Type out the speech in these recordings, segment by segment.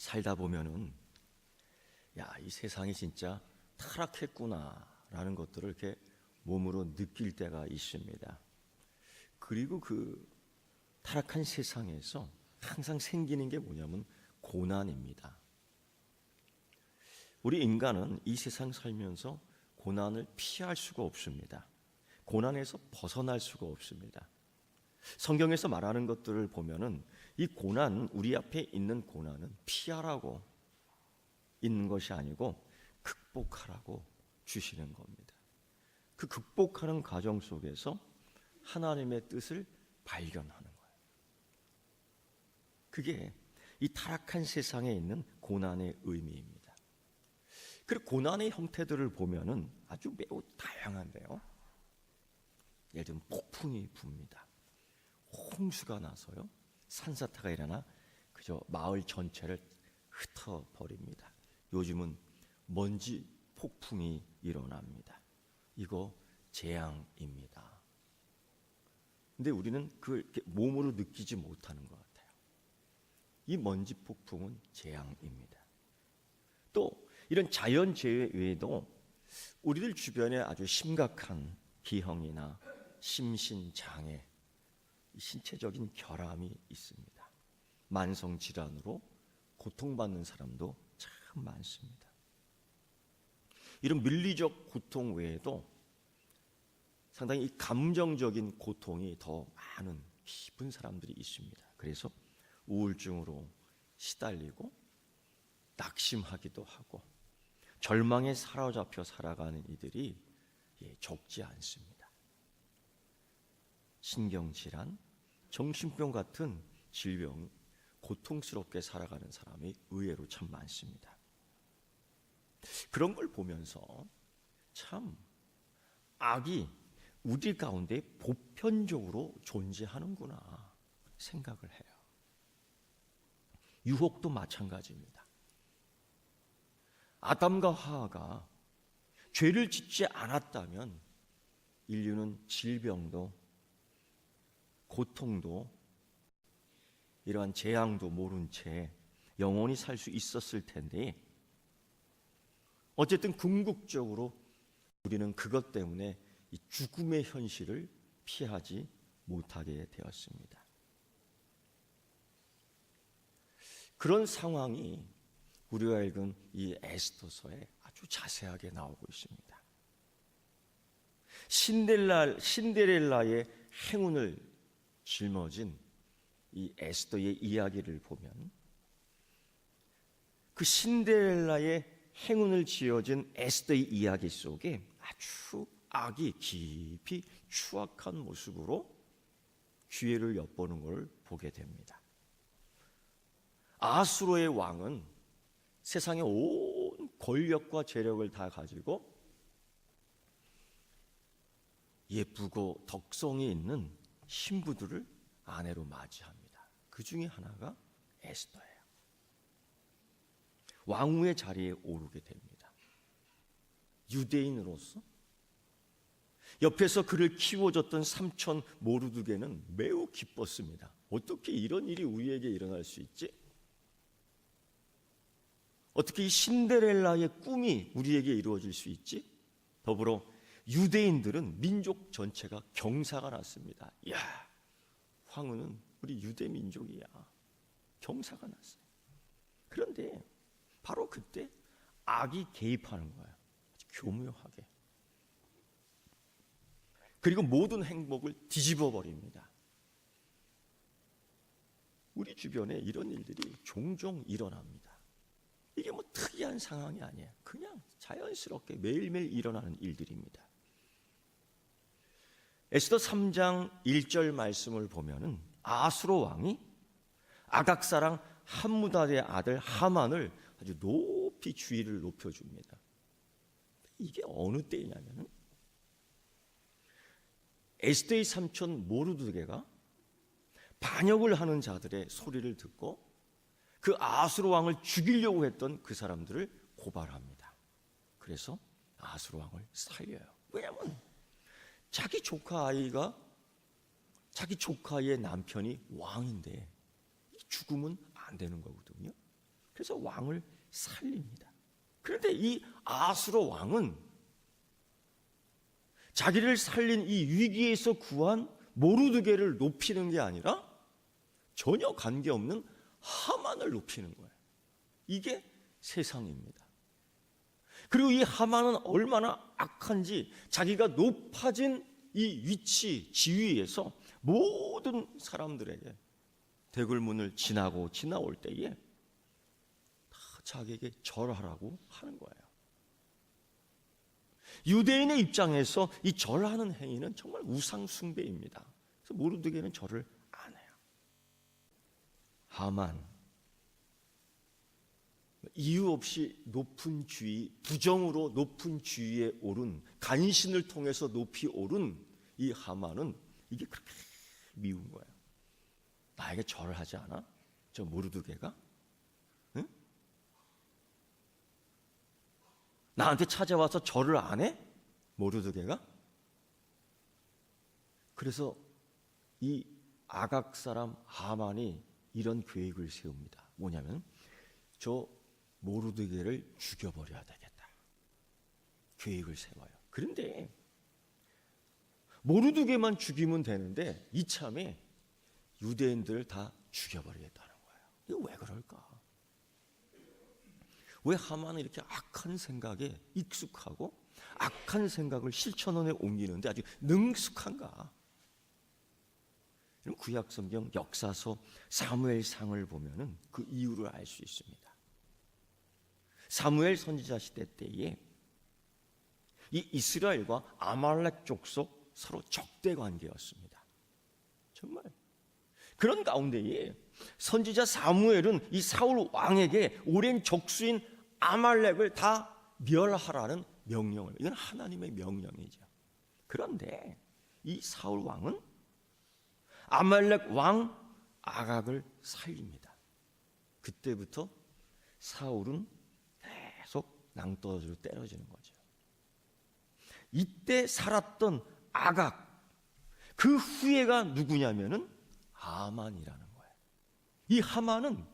살다 보면은 이 세상이 진짜 타락했구나라는 것들을 이렇게 몸으로 느낄 때가 있습니다. 그리고 그 타락한 세상에서 항상 생기는 게 뭐냐면 고난입니다. 우리 인간은 이 세상 살면서 고난을 피할 수가 없습니다. 고난에서 벗어날 수가 없습니다. 성경에서 말하는 것들을 보면은 이 고난, 우리 앞에 있는 고난은 피하라고 있는 것이 아니고 극복하라고 주시는 겁니다. 그 극복하는 과정 속에서 하나님의 뜻을 발견하는 거예요. 그게 이 타락한 세상에 있는 고난의 의미입니다. 그리고 고난의 형태들을 보면은 아주 매우 다양한데요. 예를 들면 폭풍이 붑니다. 홍수가 나서요. 산사태가 일어나 그저 마을 전체를 흩어버립니다. 요즘은 먼지 폭풍이 일어납니다. 이거 재앙입니다. 근데 우리는 그걸 이렇게 몸으로 느끼지 못하는 것 같아요. 이 먼지 폭풍은 재앙입니다. 또 이런 자연재해 외에도 우리들 주변에 아주 심각한 기형이나 심신장애, 신체적인 결함이 있습니다. 만성질환으로 고통받는 사람도 참 많습니다. 이런 물리적 고통 외에도 상당히 감정적인 고통이 더 많은 깊은 사람들이 있습니다. 그래서 우울증으로 시달리고 낙심하기도 하고 절망에 사로잡혀 살아가는 이들이 적지 않습니다. 신경질환, 정신병 같은 질병, 고통스럽게 살아가는 사람이 의외로 참 많습니다. 그런 걸 보면서 참 악이 우리 가운데 보편적으로 존재하는구나 생각을 해요. 유혹도 마찬가지입니다. 아담과 하와가 죄를 짓지 않았다면 인류는 질병도 고통도 이러한 재앙도 모른 채 영원히 살 수 있었을 텐데 어쨌든 궁극적으로 우리는 그것 때문에 이 죽음의 현실을 피하지 못하게 되었습니다. 그런 상황이 우리가 읽은 이 에스더서에 아주 자세하게 나오고 있습니다. 신데렐라의 행운을 짊어진 이 에스더의 이야기를 보면 그 신데렐라의 행운을 지어진 에스더의 이야기 속에 아주 악이 깊이 추악한 모습으로 기회를 엿보는 걸 보게 됩니다. 아수르의 왕은 세상의 온 권력과 재력을 다 가지고 예쁘고 덕성이 있는 신부들을 아내로 맞이합니다. 그 중에 하나가 에스더예요. 왕후의 자리에 오르게 됩니다. 유대인으로서 옆에서 그를 키워줬던 삼촌 모르드게는 매우 기뻤습니다. 어떻게 이런 일이 우리에게 일어날 수 있지? 어떻게 이 신데렐라의 꿈이 우리에게 이루어질 수 있지? 더불어 유대인들은 민족 전체가 경사가 났습니다. 이야, 황후는 우리 유대 민족이야. 경사가 났어요. 그런데 바로 그때 악이 개입하는 거예요. 교묘하게. 그리고 모든 행복을 뒤집어 버립니다. 우리 주변에 이런 일들이 종종 일어납니다. 이게 뭐 특이한 상황이 아니에요. 그냥 자연스럽게 매일매일 일어나는 일들입니다. 에스더 3장 1절 말씀을 보면은 아수르 왕이 아각 사람 함무다의 아들 하만을 아주 높이 주의를 높여줍니다. 이게 어느 때이냐면은 에스더의 삼촌 모르드게가 반역을 하는 자들의 소리를 듣고 그 아수르 왕을 죽이려고 했던 그 사람들을 고발합니다. 그래서 아수르 왕을 살려요. 왜냐하면 자기 조카의 남편이 왕인데 죽으면 안 되는 거거든요. 그래서 왕을 살립니다. 그런데 이 아수르 왕은 자기를 살린 이 위기에서 구한 모르드게를 높이는 게 아니라 전혀 관계없는 하만을 높이는 거예요. 이게 세상입니다. 그리고 이 하만은 얼마나 악한지 자기가 높아진 이 위치, 지위에서 모든 사람들에게 대궐문을 지나올 때에 다 자기에게 절하라고 하는 거예요. 유대인의 입장에서 이 절하는 행위는 정말 우상 숭배입니다. 그래서 모르드게는 절을 안 해요. 하만, 이유 없이 높은 지위, 부정으로 높은 지위에 오른, 간신을 통해서 높이 오른 이 하만은 이게 그렇게 미운 거예요. 나에게 절을 하지 않아? 저 모르드게가? 응? 나한테 찾아와서 절을 안 해? 모르드게가? 그래서 이 아각 사람 하만이 이런 계획을 세웁니다. 뭐냐면 저 모르드게를 죽여버려야 되겠다. 계획을 세워요. 그런데 모르드게만 죽이면 되는데 이참에 유대인들을 다 죽여버리겠다는 거예요. 이거 왜 그럴까? 왜 하만은 이렇게 악한 생각에 익숙하고 악한 생각을 실천원에 옮기는데 아주 능숙한가? 구약 성경 역사서 사무엘상을 보면은 그 이유를 알 수 있습니다. 사무엘 선지자 시대 때에 이 이스라엘과 아말렉 족속 서로 적대 관계였습니다. 정말 그런 가운데에 선지자 사무엘은 이 사울 왕에게 오랜 족수인 아말렉을 다 멸하라는 명령을, 이건 하나님의 명령이죠. 그런데 이 사울 왕은 아말렉 왕 아각을 살립니다. 그때부터 사울은 계속 낭떠러지로 때려지는 거죠. 이때 살았던 아각, 그 후예가 누구냐면은 하만이라는 거예요. 이 하만은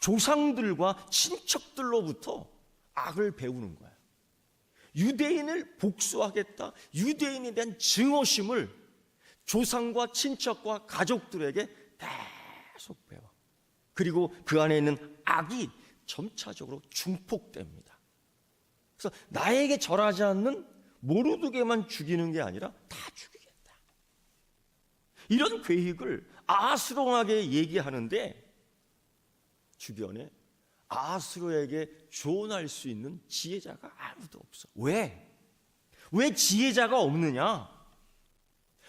조상들과 친척들로부터 악을 배우는 거예요. 유대인을 복수하겠다, 유대인에 대한 증오심을 조상과 친척과 가족들에게 계속 배워. 그리고 그 안에 있는 악이 점차적으로 증폭됩니다. 그래서 나에게 절하지 않는 모르드게만 죽이는 게 아니라 다 죽이겠다. 이런 계획을 아수르에게 얘기하는데 주변에 아수르에게 조언할 수 있는 지혜자가 아무도 없어. 왜? 왜 지혜자가 없느냐?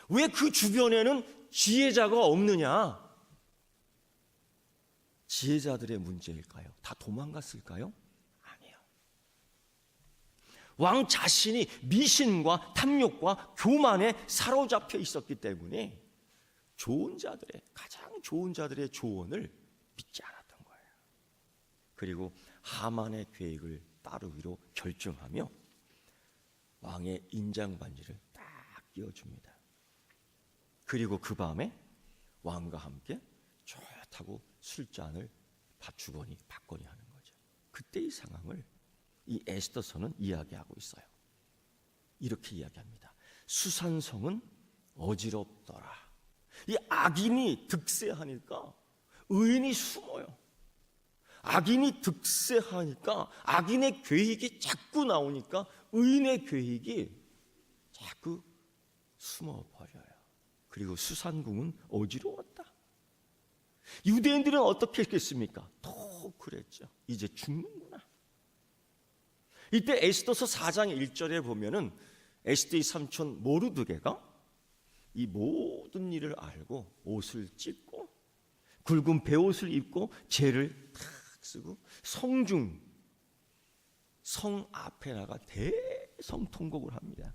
왜 그 주변에는 지혜자가 없느냐? 지혜자들의 문제일까요? 다 도망갔을까요? 아니요. 왕 자신이 미신과 탐욕과 교만에 사로잡혀 있었기 때문에 좋은 자들의, 가장 좋은 자들의 조언을 믿지 않았던 거예요. 그리고 하만의 계획을 따르기로 결정하며 왕의 인장 반지를 딱 끼워줍니다. 그리고 그 밤에 왕과 함께 좋다고 술잔을 주거니 받거니 하는 거죠. 그때의 상황을 이 에스더서는 이야기하고 있어요. 이렇게 이야기합니다. 수산성은 어지럽더라. 이 악인이 득세하니까 의인이 숨어요. 악인이 득세하니까 악인의 계획이 자꾸 나오니까 의인의 계획이 자꾸 숨어버려요. 그리고 수산궁은 어지러웠다. 유대인들은 어떻게 했겠습니까? 또 그랬죠. 이제 죽는구나. 이때 에스더서 4장 1절에 보면은 에스더의 삼촌 모르드게가 이 모든 일을 알고 옷을 찢고 굵은 베옷을 입고 재를 탁 쓰고 성중 성 앞에 나가 대성통곡을 합니다.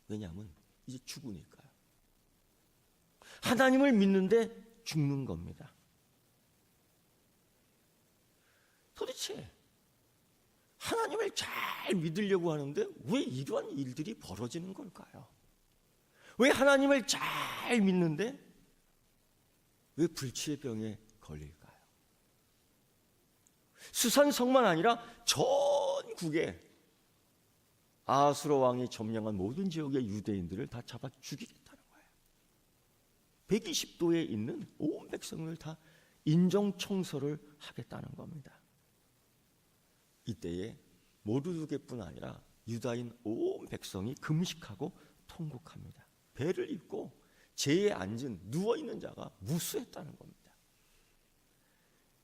왜냐하면 이제 죽으니까요. 하나님을 믿는데 죽는 겁니다. 도대체 하나님을 잘 믿으려고 하는데 왜 이러한 일들이 벌어지는 걸까요? 왜 하나님을 잘 믿는데 왜 불치의 병에 걸릴까요? 수산성만 아니라 전국에 아하수로 왕이 점령한 모든 지역의 유대인들을 다 잡아 죽이겠다는 거예요. 120도에 있는 온 백성을 다 인정 청소를 하겠다는 겁니다. 이때에 모르드게뿐 아니라 유다인 온 백성이 금식하고 통곡합니다. 배를 입고 제에 앉은 누워있는 자가 무수했다는 겁니다.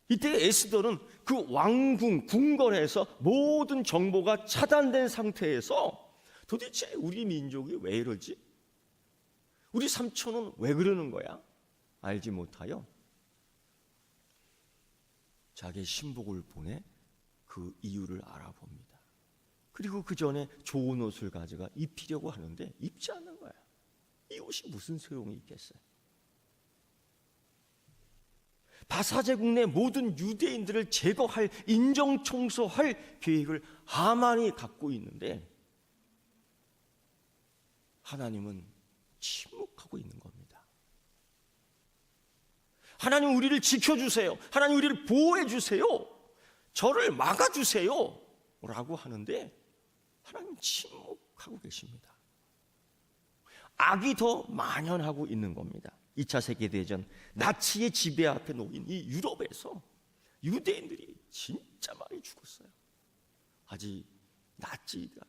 이때 에스더는 그 왕궁 궁궐에서 모든 정보가 차단된 상태에서 도대체 우리 민족이 왜 이러지? 우리 삼촌은 왜 그러는 거야? 알지 못하여 자기의 신복을 보내 그 이유를 알아봅니다. 그리고 그 전에 좋은 옷을 가져가 입히려고 하는데 입지 않는 거야. 이 옷이 무슨 소용이 있겠어요? 바사제국 내 모든 유대인들을 제거할, 인정 청소할 계획을 하만이 갖고 있는데 하나님은 침묵하고 있는 겁니다. 하나님 우리를 지켜주세요. 하나님 우리를 보호해주세요. 저를 막아주세요. 라고 하는데 하나님 침묵하고 계십니다. 악이 더 만연하고 있는 겁니다. 2차 세계대전 나치의 지배 앞에 놓인 이 유럽에서 유대인들이 진짜 많이 죽었어요. 아직 나치가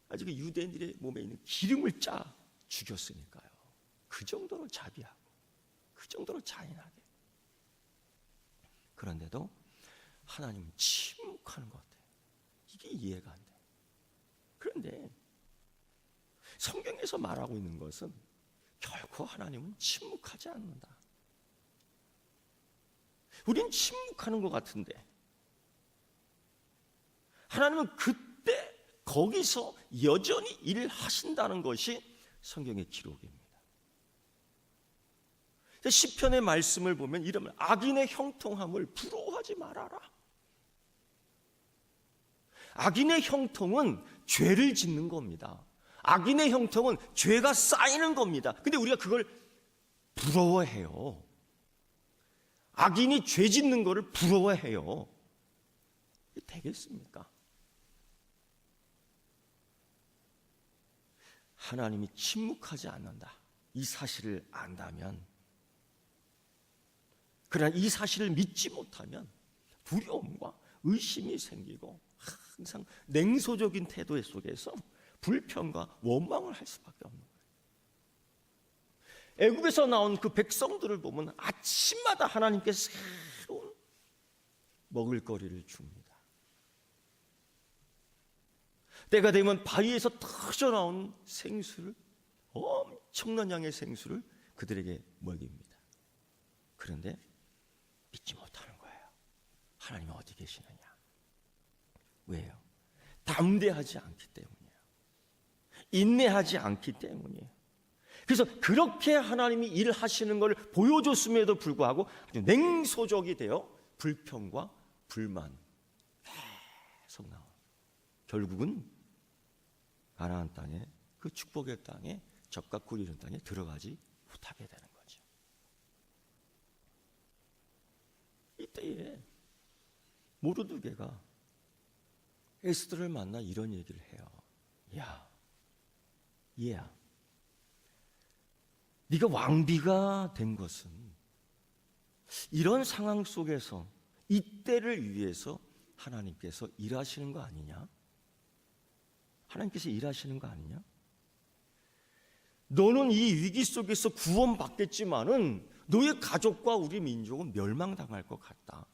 아직 유대인들의 몸에 있는 기름을 짜 죽였으니까요. 그 정도로 자비하고 그 정도로 잔인하게. 그런데도 하나님은 침묵하는 것 같아요. 이게 이해가 안 돼요. 그런데 성경에서 말하고 있는 것은 결코 하나님은 침묵하지 않는다. 우린 침묵하는 것 같은데 하나님은 그때 거기서 여전히 일하신다는 것이 성경의 기록입니다. 시편의 말씀을 보면 이러면 악인의 형통함을 부러워하지 말아라. 악인의 형통은 죄를 짓는 겁니다. 악인의 형통은 죄가 쌓이는 겁니다. 근데 우리가 그걸 부러워해요. 악인이 죄 짓는 거를 부러워해요. 되겠습니까? 하나님이 침묵하지 않는다. 이 사실을 안다면, 그러나 이 사실을 믿지 못하면 두려움과 의심이 생기고 항상 냉소적인 태도 속에서 불평과 원망을 할 수밖에 없는 거예요. 애굽에서 나온 그 백성들을 보면 아침마다 하나님께 새로운 먹을거리를 줍니다. 때가 되면 바위에서 터져 나온 생수를, 엄청난 양의 생수를 그들에게 먹입니다. 그런데 믿지 못하는 거예요. 하나님이 어디 계시느냐? 왜요? 담대하지 않기 때문이에요. 인내하지 않기 때문이에요. 그래서 그렇게 하나님이 일하시는 걸 보여줬음에도 불구하고 아주 냉소적이 되어 불평과 불만 계속 나와. 결국은 가나안 땅에, 그 축복의 땅에, 젖과 꿀 이는 땅에 들어가지 못하게 되는 거죠. 이때에 모르드게가 에스더를 만나 이런 얘기를 해요. 야, 얘야, 네가 왕비가 된 것은 이런 상황 속에서 이때를 위해서 하나님께서 일하시는 거 아니냐? 하나님께서 일하시는 거 아니냐? 너는 이 위기 속에서 구원받겠지만은 너의 가족과 우리 민족은 멸망당할 것 같다.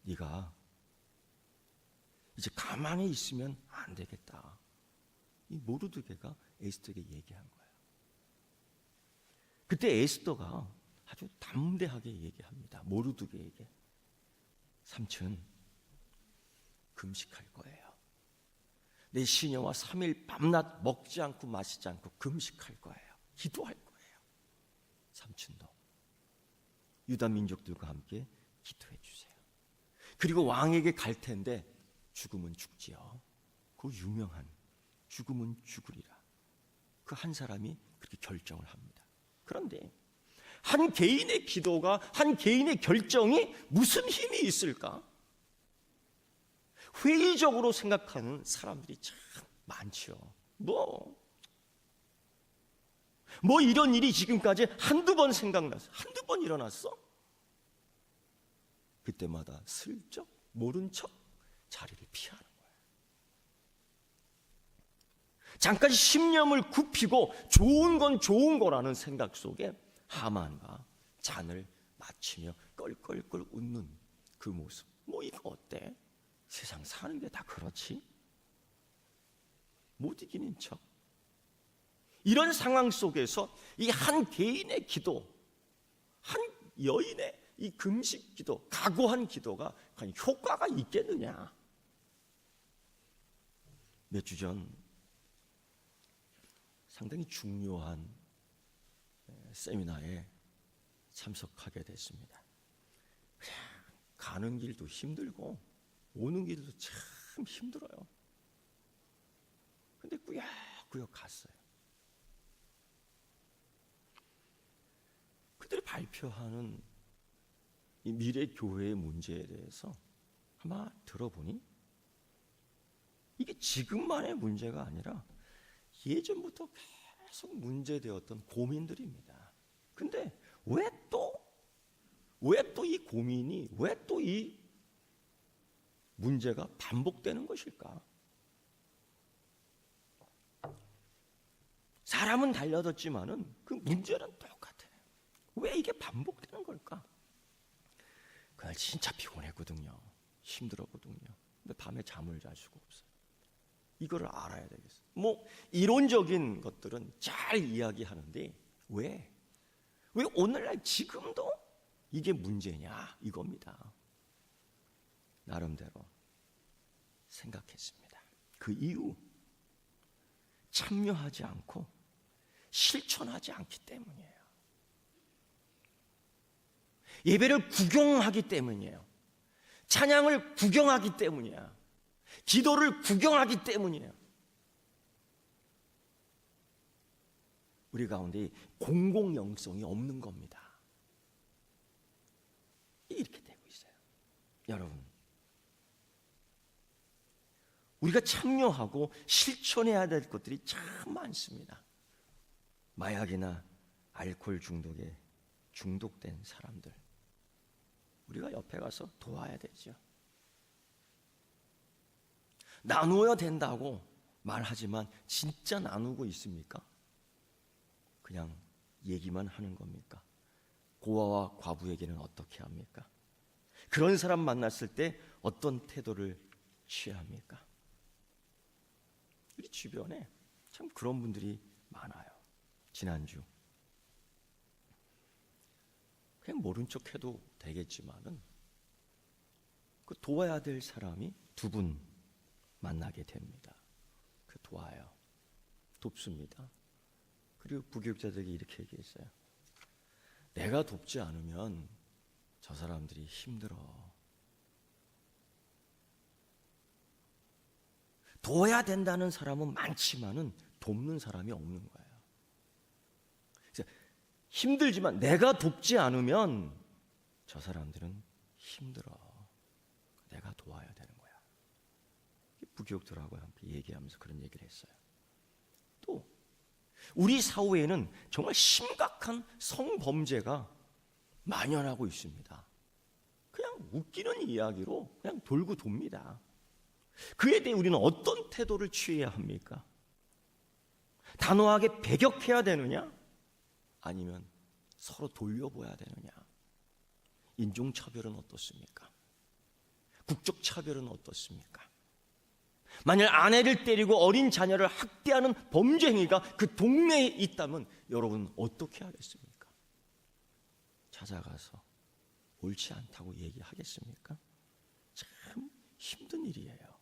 네가 이제 가만히 있으면 안 되겠다. 이 모르드게가 에스더에게 얘기한 거예요. 그때 에스더가 아주 담대하게 얘기합니다. 모르드게에게. 삼촌, 금식할 거예요. 내 시녀와 3일 밤낮 먹지 않고 마시지 않고 금식할 거예요. 기도할 거예요. 삼촌도 유다 민족들과 함께 기도해 주세요. 그리고 왕에게 갈 텐데 죽으면 죽지요. 그 유명한 죽으면 죽으리라. 그 한 사람이 그렇게 결정을 합니다. 그런데 한 개인의 기도가, 한 개인의 결정이 무슨 힘이 있을까? 회의적으로 생각하는 사람들이 참 많죠. 뭐 이런 일이 지금까지 한두 번 생각났어. 한두 번 일어났어. 그때마다 슬쩍 모른 척 자리를 피하는 거예요. 잠깐 신념을 굽히고 좋은 건 좋은 거라는 생각 속에 하만과 잔을 맞추며 껄껄껄 웃는 그 모습. 뭐 이거 어때? 세상 사는 게 다 그렇지? 못 이기는 척. 이런 상황 속에서 이 한 개인의 기도, 한 여인의 이 금식 기도, 각오한 기도가 과연 효과가 있겠느냐? 몇 주 전 상당히 중요한 세미나에 참석하게 됐습니다. 가는 길도 힘들고 오는 길도 참 힘들어요. 근데 꾸역꾸역 갔어요. 그들이 발표하는 이 미래 교회의 문제에 대해서 아마 들어보니 이게 지금만의 문제가 아니라 예전부터 계속 문제되었던 고민들입니다. 근데 왜 또 이 고민이, 왜 또 이 문제가 반복되는 것일까? 사람은 달라졌지만은 그 문제는 똑같아요. 왜 이게 반복되는 걸까? 그날 진짜 피곤했거든요. 힘들었거든요. 근데 밤에 잠을 잘 수가 없어요. 이거를 알아야 되겠어요. 뭐 이론적인 것들은 잘 이야기하는데 왜 오늘날 지금도 이게 문제냐 이겁니다. 나름대로 생각했습니다. 그 이유 참여하지 않고 실천하지 않기 때문이에요. 예배를 구경하기 때문이에요. 찬양을 구경하기 때문이에요. 기도를 구경하기 때문이에요. 우리 가운데 공공영성이 없는 겁니다. 이렇게 되고 있어요. 여러분, 우리가 참여하고 실천해야 될 것들이 참 많습니다. 마약이나 알코올 중독에 중독된 사람들, 우리가 옆에 가서 도와야 되죠. 나누어야 된다고 말하지만 진짜 나누고 있습니까? 그냥 얘기만 하는 겁니까? 고아와 과부에게는 어떻게 합니까? 그런 사람 만났을 때 어떤 태도를 취해야 합니까? 우리 주변에 참 그런 분들이 많아요. 지난주 그냥 모른 척 해도 되겠지만은 그 도와야 될 사람이 두 분 만나게 됩니다. 그 도와요. 돕습니다. 그리고 부교육자들이 이렇게 얘기했어요. 내가 돕지 않으면 저 사람들이 힘들어. 도와야 된다는 사람은 많지만은 돕는 사람이 없는 거예요. 그래서 힘들지만 내가 돕지 않으면 저 사람들은 힘들어. 내가 도와야 되는 거야. 부교육들하고 함께 얘기하면서 그런 얘기를 했어요. 또 우리 사회에는 정말 심각한 성범죄가 만연하고 있습니다. 그냥 웃기는 이야기로 그냥 돌고 돕니다. 그에 대해 우리는 어떤 태도를 취해야 합니까? 단호하게 배격해야 되느냐? 아니면 서로 돌려보아야 되느냐? 인종차별은 어떻습니까? 국적차별은 어떻습니까? 만약 아내를 때리고 어린 자녀를 학대하는 범죄 행위가 그 동네에 있다면 여러분 어떻게 하겠습니까? 찾아가서 옳지 않다고 얘기하겠습니까? 참 힘든 일이에요.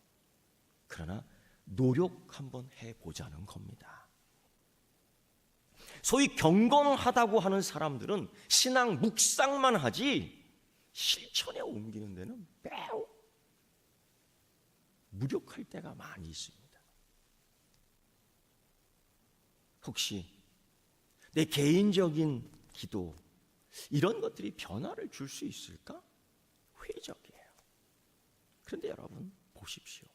그러나 노력 한번 해보자는 겁니다. 소위 경건하다고 하는 사람들은 신앙 묵상만 하지 실천에 옮기는 데는 매우 무력할 때가 많이 있습니다. 혹시 내 개인적인 기도 이런 것들이 변화를 줄 수 있을까? 회의적이에요. 그런데 여러분 보십시오.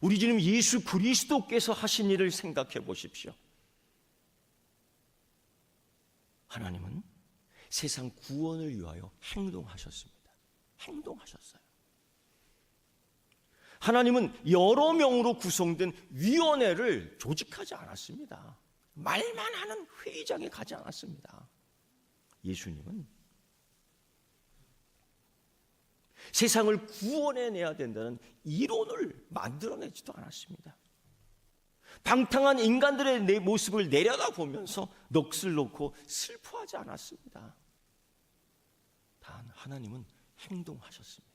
우리 주님 예수 그리스도께서 하신 일을 생각해 보십시오. 하나님은 세상 구원을 위하여 행동하셨습니다. 행동하셨어요. 하나님은 여러 명으로 구성된 위원회를 조직하지 않았습니다. 말만 하는 회의장에 가지 않았습니다. 예수님은 세상을 구원해내야 된다는 이론을 만들어내지도 않았습니다. 방탕한 인간들의 내 모습을 내려다보면서 넋을 놓고 슬퍼하지 않았습니다. 단 하나님은 행동하셨습니다.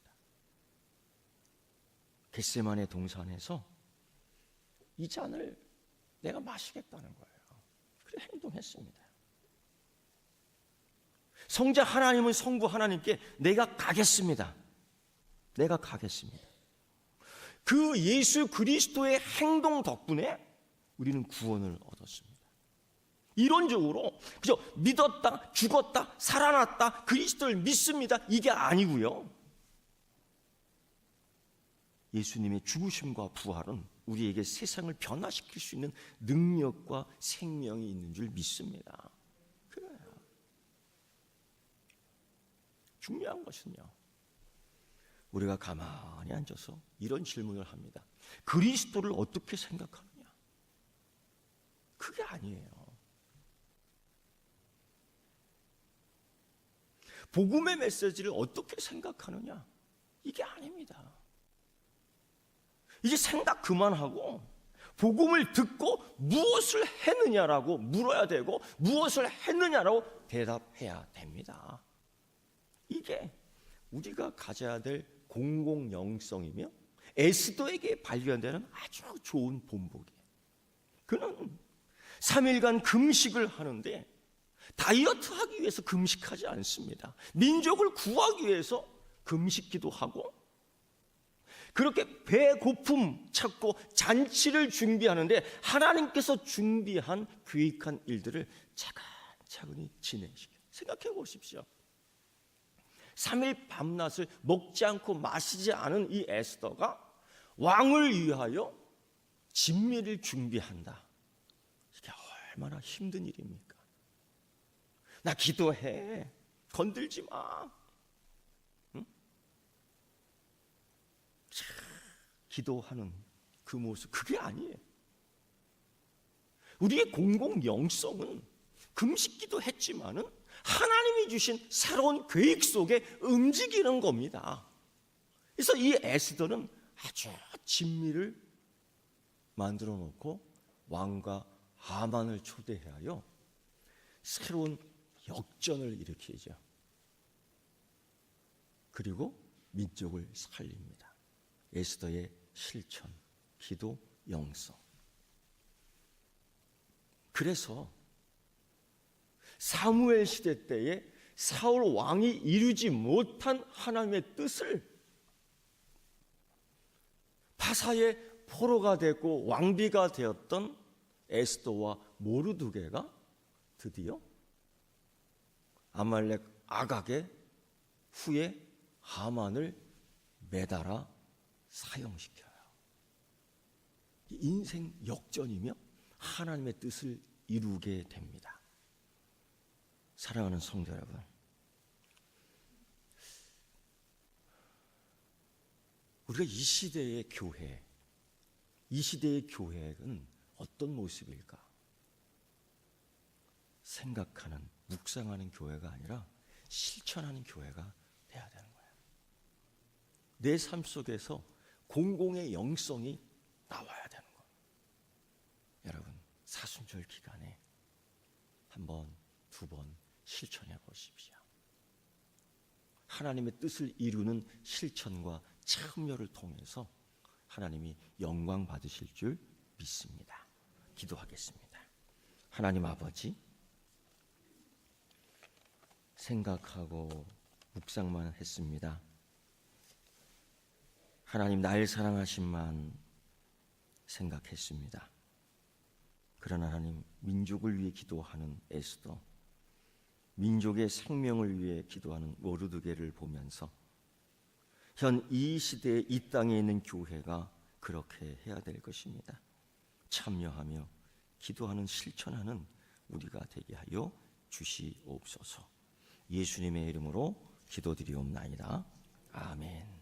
겟세마네 동산에서 이 잔을 내가 마시겠다는 거예요. 그래 행동했습니다. 성자 하나님은 성부 하나님께 내가 가겠습니다. 내가 가겠습니다. 그 예수 그리스도의 행동 덕분에 우리는 구원을 얻었습니다. 이론적으로 그저 믿었다, 죽었다, 살아났다, 그리스도를 믿습니다. 이게 아니고요. 예수님의 죽으심과 부활은 우리에게 세상을 변화시킬 수 있는 능력과 생명이 있는 줄 믿습니다. 그래요. 중요한 것은요, 우리가 가만히 앉아서 이런 질문을 합니다. 그리스도를 어떻게 생각하느냐? 그게 아니에요. 복음의 메시지를 어떻게 생각하느냐? 이게 아닙니다. 이제 생각 그만하고 복음을 듣고 무엇을 했느냐라고 물어야 되고 무엇을 했느냐라고 대답해야 됩니다. 이게 우리가 가져야 될 공공영성이며 에스더에게 발견되는 아주 좋은 본보기예요. 그는 3일간 금식을 하는데 다이어트하기 위해서 금식하지 않습니다. 민족을 구하기 위해서 금식기도 하고 그렇게 배고픔 찾고 잔치를 준비하는데 하나님께서 준비한 계획한 일들을 차근차근히 진행시켜요. 생각해 보십시오. 3일 밤낮을 먹지 않고 마시지 않은 이 에스더가 왕을 위하여 진미를 준비한다. 이게 얼마나 힘든 일입니까? 나 기도해. 건들지 마. 응? 기도하는 그 모습, 그게 아니에요. 우리의 공공 영성은 금식기도 했지만은 하나님이 주신 새로운 계획 속에 움직이는 겁니다. 그래서 이 에스더는 아주 진미를 만들어 놓고 왕과 하만을 초대하여 새로운 역전을 일으키죠. 그리고 민족을 살립니다. 에스더의 실천, 기도, 영성. 그래서 사무엘 시대 때에 사울 왕이 이루지 못한 하나님의 뜻을 바사의 포로가 되고 왕비가 되었던 에스더와 모르드게가 드디어 아말렉 아각의 후에 하만을 매달아 사형시켜요. 인생 역전이며 하나님의 뜻을 이루게 됩니다. 사랑하는 성도 여러분, 우리가 이 시대의 교회, 이 시대의 교회는 어떤 모습일까? 생각하는, 묵상하는 교회가 아니라 실천하는 교회가 돼야 되는 거예요. 내 삶 속에서 공공의 영성이 나와야 되는 거예요. 여러분, 사순절 기간에 한 번, 두 번 실천해 보십시오. 하나님의 뜻을 이루는 실천과 참여를 통해서 하나님이 영광 받으실 줄 믿습니다. 기도하겠습니다. 하나님 아버지, 생각하고 묵상만 했습니다. 하나님 나를 사랑하심만 생각했습니다. 그러나 하나님, 민족을 위해 기도하는 에스더, 민족의 생명을 위해 기도하는 모르드게를 보면서 현 이 시대에 이 땅에 있는 교회가 그렇게 해야 될 것입니다. 참여하며 기도하는 실천하는 우리가 되게 하여 주시옵소서. 예수님의 이름으로 기도드리옵나이다. 아멘.